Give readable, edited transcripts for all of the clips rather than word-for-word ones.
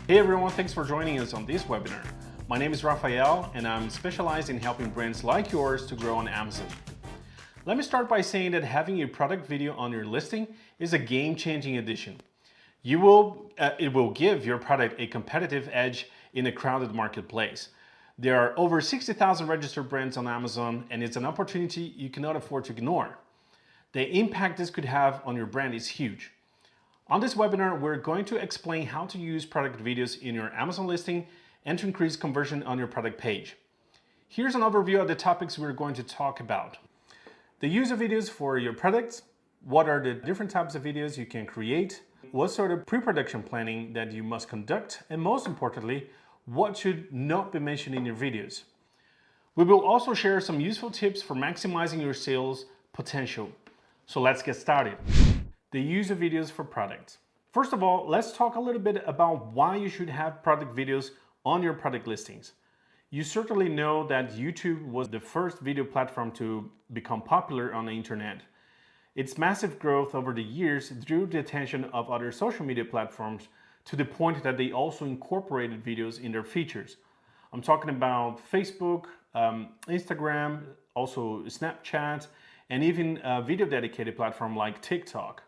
Hey everyone, thanks for joining us on this webinar. My name is Rafael and I'm specialized in helping brands like yours to grow on Amazon. Let me start by saying that having a product video on your listing is a game-changing addition. It will give your product a competitive edge in a crowded marketplace. There are over 60,000 registered brands on Amazon and it's an opportunity you cannot afford to ignore. The impact this could have on your brand is huge. On this webinar, we're going to explain how to use product videos in your Amazon listing and to increase conversion on your product page. Here's an overview of the topics we're going to talk about. The use of videos for your products, what are the different types of videos you can create, what sort of pre-production planning that you must conduct, and most importantly, what should not be mentioned in your videos. We will also share some useful tips for maximizing your sales potential. So let's get started. The use of videos for products. First of all, let's talk a little bit about why you should have product videos on your product listings. You certainly know that YouTube was the first video platform to become popular on the internet. Its massive growth over the years drew the attention of other social media platforms to the point that they also incorporated videos in their features. I'm talking about Facebook, Instagram, also Snapchat, and even a video dedicated platform like TikTok.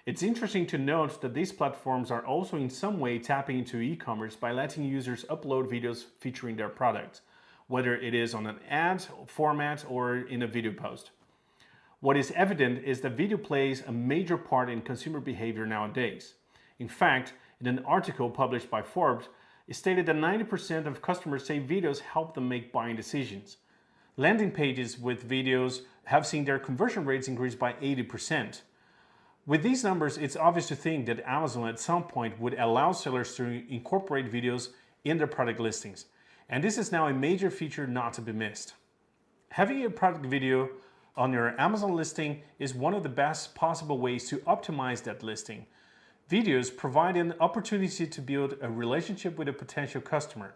It's interesting to note that these platforms are also in some way tapping into e-commerce by letting users upload videos featuring their products, whether it is on an ad format or in a video post. What is evident is that video plays a major part in consumer behavior nowadays. In fact, in an article published by Forbes, it stated that 90% of customers say videos help them make buying decisions. Landing pages with videos have seen their conversion rates increase by 80%. With these numbers, it's obvious to think that Amazon at some point would allow sellers to incorporate videos in their product listings. And this is now a major feature not to be missed. Having a product video on your Amazon listing is one of the best possible ways to optimize that listing. Videos provide an opportunity to build a relationship with a potential customer.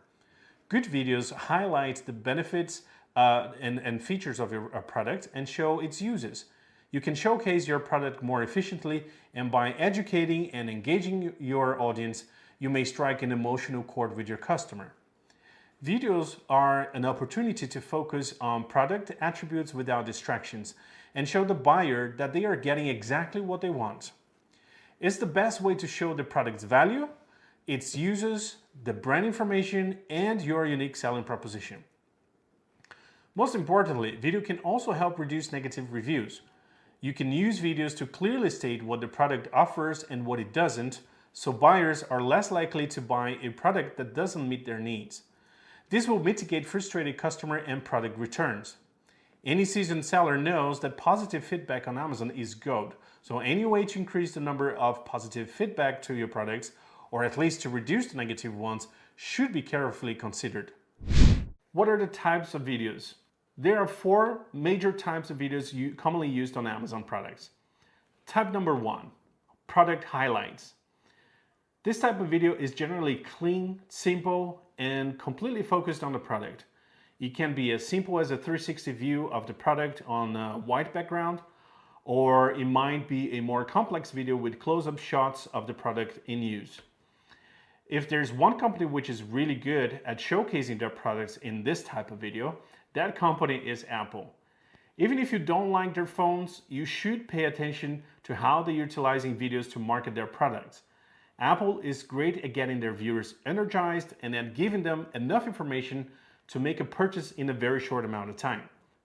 Good videos highlight the benefits and features of your product and show its uses. You can showcase your product more efficiently, and by educating and engaging your audience, you may strike an emotional chord with your customer. Videos are an opportunity to focus on product attributes without distractions and show the buyer that they are getting exactly what they want. It's the best way to show the product's value, its uses, the brand information, and your unique selling proposition. Most importantly, video can also help reduce negative reviews. You can use videos to clearly state what the product offers and what it doesn't, so buyers are less likely to buy a product that doesn't meet their needs. This will mitigate frustrated customer and product returns. Any seasoned seller knows that positive feedback on Amazon is gold, so any way to increase the number of positive feedback to your products, or at least to reduce the negative ones, should be carefully considered. What are the types of videos? There are 4 major types of videos commonly used on Amazon products. Type number 1, product highlights. This type of video is generally clean, simple, and completely focused on the product. It can be as simple as a 360 view of the product on a white background, or it might be a more complex video with close-up shots of the product in use. If there's one company which is really good at showcasing their products in this type of video, that company is Apple. Even if you don't like their phones, you should pay attention to how they're utilizing videos to market their products. Apple is great at getting their viewers energized and at giving them enough information to make a purchase in a very short amount of time.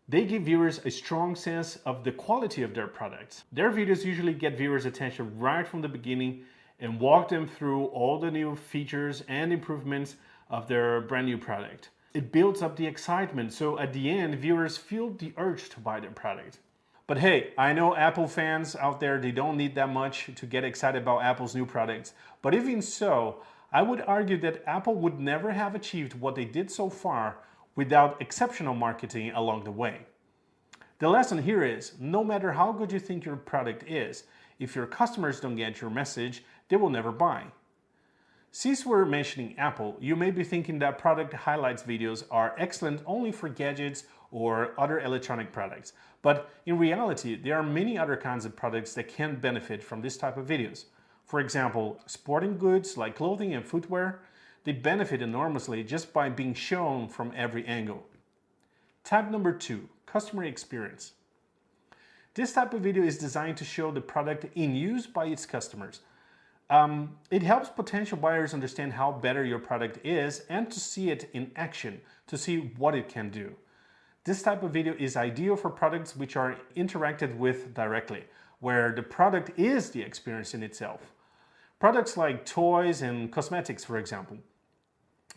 They give viewers a strong sense of the quality of their products. Their videos usually get viewers' attention right from the beginning and walk them through all the new features and improvements of their brand new product. It builds up the excitement, so at the end, viewers feel the urge to buy their product. But hey, I know Apple fans out there, they don't need that much to get excited about Apple's new products. But even so, I would argue that Apple would never have achieved what they did so far without exceptional marketing along the way. The lesson here is, no matter how good you think your product is, if your customers don't get your message, they will never buy. Since we're mentioning Apple, you may be thinking that product highlights videos are excellent only for gadgets or other electronic products. But in reality, there are many other kinds of products that can benefit from this type of videos. For example, sporting goods like clothing and footwear, they benefit enormously just by being shown from every angle. Type number 2, customer experience. This type of video is designed to show the product in use by its customers. It helps potential buyers understand how better your product is and to see it in action, to see what it can do. This type of video is ideal for products which are interacted with directly, where the product is the experience in itself. Products like toys and cosmetics, for example.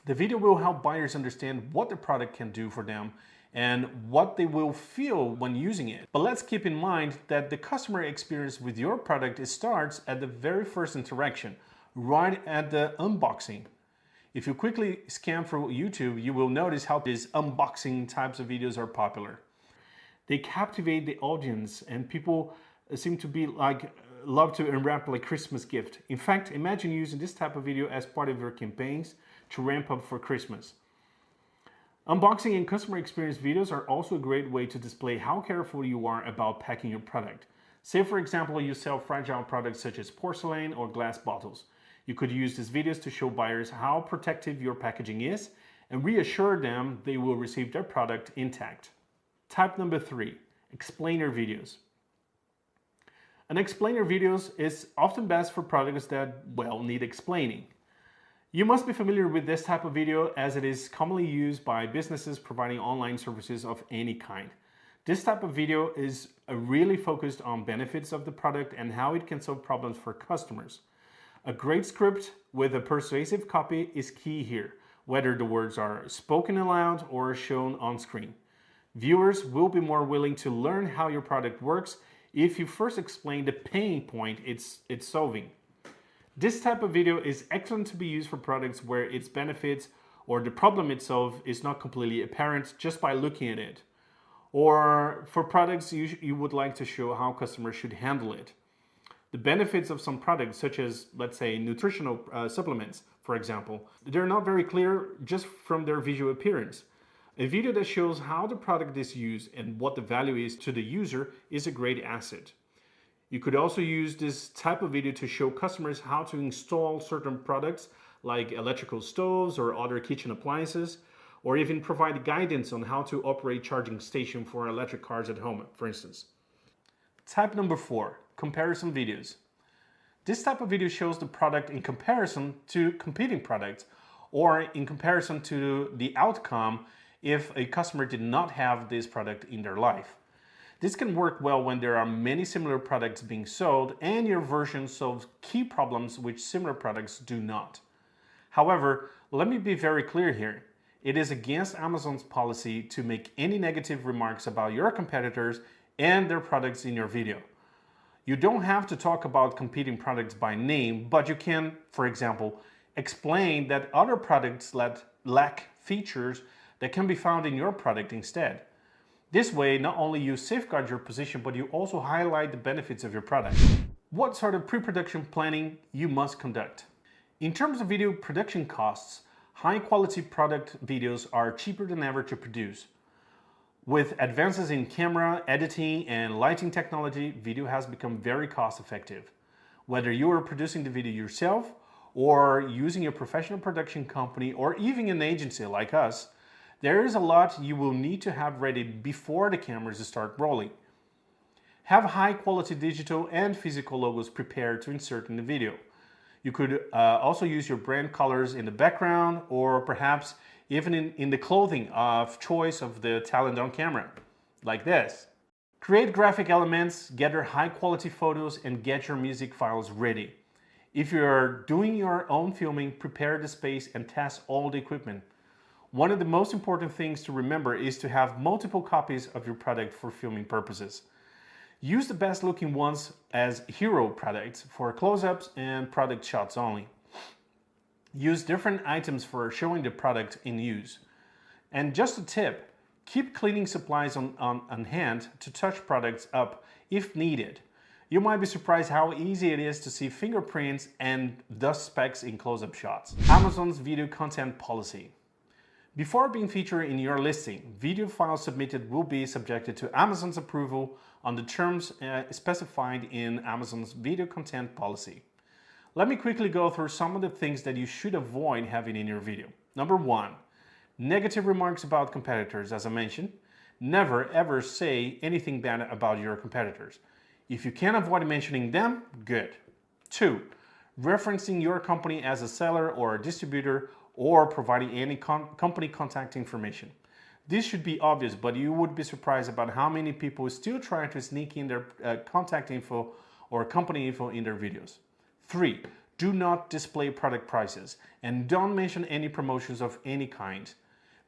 The video will help buyers understand what the product can do for them and what they will feel when using it. But let's keep in mind that the customer experience with your product starts at the very first interaction, right at the unboxing. If you quickly scan through YouTube, you will notice how these unboxing types of videos are popular. They captivate the audience and people seem to be love to unwrap like Christmas gift. In fact, imagine using this type of video as part of your campaigns to ramp up for Christmas. Unboxing and customer experience videos are also a great way to display how careful you are about packing your product. Say for example, you sell fragile products such as porcelain or glass bottles. You could use these videos to show buyers how protective your packaging is and reassure them they will receive their product intact. Type number 3, explainer videos. An explainer videos is often best for products that, well, need explaining. You must be familiar with this type of video as it is commonly used by businesses providing online services of any kind. This type of video is really focused on benefits of the product and how it can solve problems for customers. A great script with a persuasive copy is key here, whether the words are spoken aloud or shown on screen. Viewers will be more willing to learn how your product works if you first explain the pain point it's solving. This type of video is excellent to be used for products where its benefits or the problem it solves is not completely apparent just by looking at it. Or for products you would like to show how customers should handle it. The benefits of some products, such as, let's say, nutritional supplements, for example, they're not very clear just from their visual appearance. A video that shows how the product is used and what the value is to the user is a great asset. You could also use this type of video to show customers how to install certain products like electrical stoves or other kitchen appliances, or even provide guidance on how to operate charging station for electric cars at home, for instance. Type number 4, comparison videos. This type of video shows the product in comparison to competing products or in comparison to the outcome if a customer did not have this product in their life. This can work well when there are many similar products being sold and your version solves key problems which similar products do not. However, let me be very clear here. It is against Amazon's policy to make any negative remarks about your competitors and their products in your video. You don't have to talk about competing products by name, but you can, for example, explain that other products lack features that can be found in your product instead. This way, not only you safeguard your position, but you also highlight the benefits of your product. What sort of pre-production planning you must conduct? In terms of video production costs, high-quality product videos are cheaper than ever to produce. With advances in camera, editing, and lighting technology, video has become very cost-effective. Whether you are producing the video yourself, or using a professional production company, or even an agency like us, there is a lot you will need to have ready before the cameras start rolling. Have high-quality digital and physical logos prepared to insert in the video. You could also use your brand colors in the background or perhaps even in the clothing of choice of the talent on camera, like this. Create graphic elements, gather high-quality photos, and get your music files ready. If you're doing your own filming, prepare the space and test all the equipment. One of the most important things to remember is to have multiple copies of your product for filming purposes. Use the best looking ones as hero products for close-ups and product shots only. Use different items for showing the product in use. And just a tip, keep cleaning supplies on hand to touch products up if needed. You might be surprised how easy it is to see fingerprints and dust specks in close-up shots. Amazon's video content policy. Before being featured in your listing, video files submitted will be subjected to Amazon's approval on the terms specified in Amazon's video content policy. Let me quickly go through some of the things that you should avoid having in your video. Number 1, negative remarks about competitors. As I mentioned, never ever say anything bad about your competitors. If you can avoid mentioning them, good. 2, referencing your company as a seller or a distributor or providing any company contact information. This should be obvious, but you would be surprised about how many people still try to sneak in their contact info or company info in their videos. 3, do not display product prices and don't mention any promotions of any kind.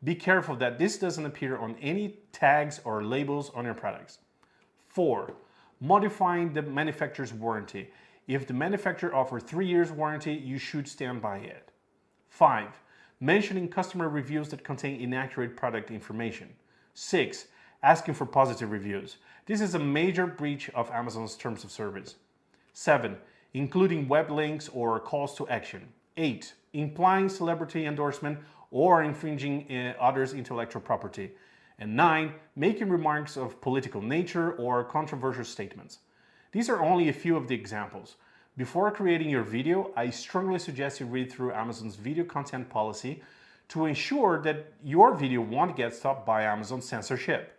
Be careful that this doesn't appear on any tags or labels on your products. 4, modifying the manufacturer's warranty. If the manufacturer offers 3 years warranty, you should stand by it. 5, mentioning customer reviews that contain inaccurate product information. 6, asking for positive reviews. This is a major breach of Amazon's terms of service. 7, including web links or calls to action. 8, implying celebrity endorsement or infringing others' intellectual property. And 9, making remarks of political nature or controversial statements. These are only a few of the examples. Before creating your video, I strongly suggest you read through Amazon's video content policy to ensure that your video won't get stopped by Amazon censorship.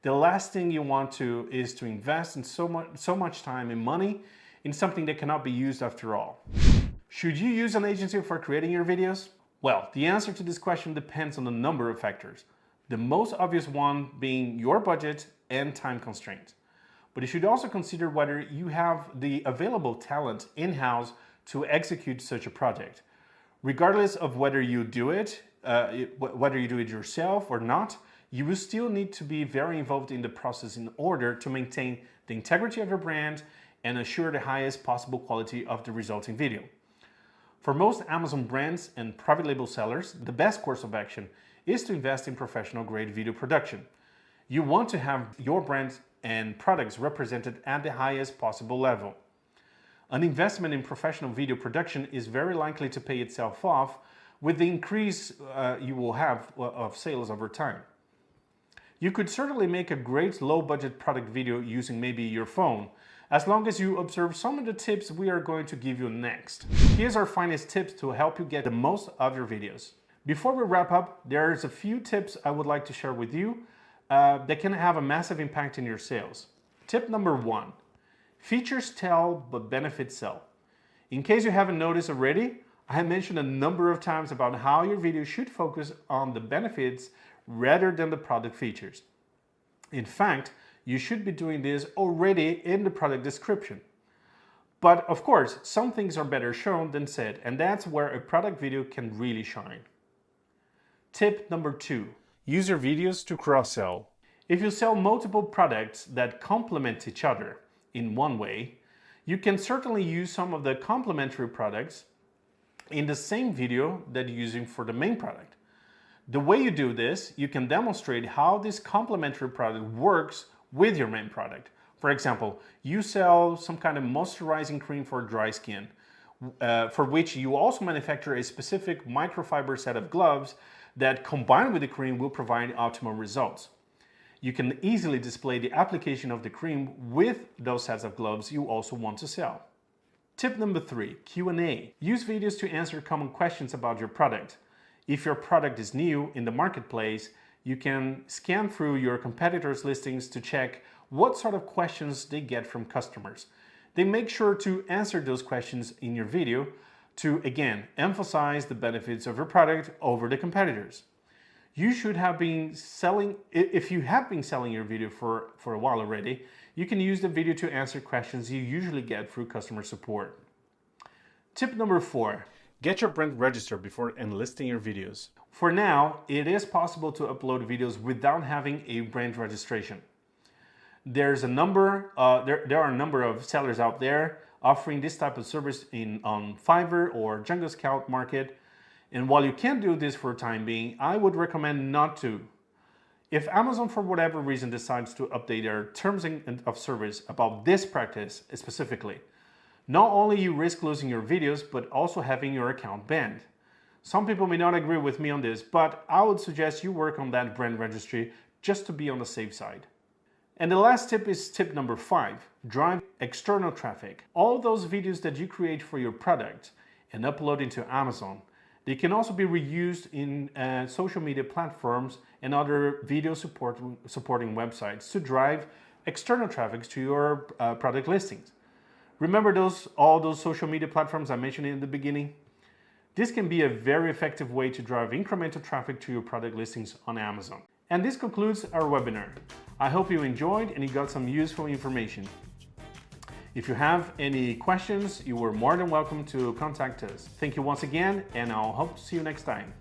The last thing you want is to invest in so much time and money in something that cannot be used after all. Should you use an agency for creating your videos? Well, the answer to this question depends on a number of factors. The most obvious one being your budget and time constraints. But you should also consider whether you have the available talent in-house to execute such a project. Regardless of whether you do it yourself or not, you will still need to be very involved in the process in order to maintain the integrity of your brand and assure the highest possible quality of the resulting video. For most Amazon brands and private label sellers, the best course of action is to invest in professional grade video production. You want to have your brand and products represented at the highest possible level. An investment in professional video production is very likely to pay itself off with the increase you will have of sales over time. You could certainly make a great low-budget product video using maybe your phone, as long as you observe some of the tips we are going to give you next. Here's our finest tips to help you get the most of your videos. Before we wrap up, there's a few tips I would like to share with you that can have a massive impact in your sales. Tip number 1, features tell but benefits sell. In case you haven't noticed already, I have mentioned a number of times about how your video should focus on the benefits rather than the product features. In fact, you should be doing this already in the product description. But of course, some things are better shown than said, and that's where a product video can really shine. Tip number 2, use your videos to cross-sell. If you sell multiple products that complement each other in one way, you can certainly use some of the complementary products in the same video that you're using for the main product. The way you do this, you can demonstrate how this complementary product works with your main product. For example, you sell some kind of moisturizing cream for dry skin, for which you also manufacture a specific microfiber set of gloves that combined with the cream will provide optimal results. You can easily display the application of the cream with those sets of gloves you also want to sell. Tip number 3, Q&A. Use videos to answer common questions about your product. If your product is new in the marketplace, you can scan through your competitors' listings to check what sort of questions they get from customers. Then make sure to answer those questions in your video to, again, emphasize the benefits of your product over the competitors. You should have been selling, if you have been selling your video for a while already, you can use the video to answer questions you usually get through customer support. Tip number 4, get your brand registered before enlisting your videos. For now, it is possible to upload videos without having a brand registration. There are a number of sellers out there offering this type of service on Fiverr or Jungle Scout Market. And while you can do this for the time being, I would recommend not to. If Amazon for whatever reason decides to update their terms of service about this practice specifically, not only you risk losing your videos, but also having your account banned. Some people may not agree with me on this, but I would suggest you work on that brand registry just to be on the safe side. And the last tip is tip number 5, drive external traffic. All those videos that you create for your product and upload into Amazon, they can also be reused in social media platforms and other video supporting websites to drive external traffic to your product listings. Remember all those social media platforms I mentioned in the beginning? This can be a very effective way to drive incremental traffic to your product listings on Amazon. And this concludes our webinar. I hope you enjoyed and you got some useful information. If you have any questions, you are more than welcome to contact us. Thank you once again, and I'll hope to see you next time.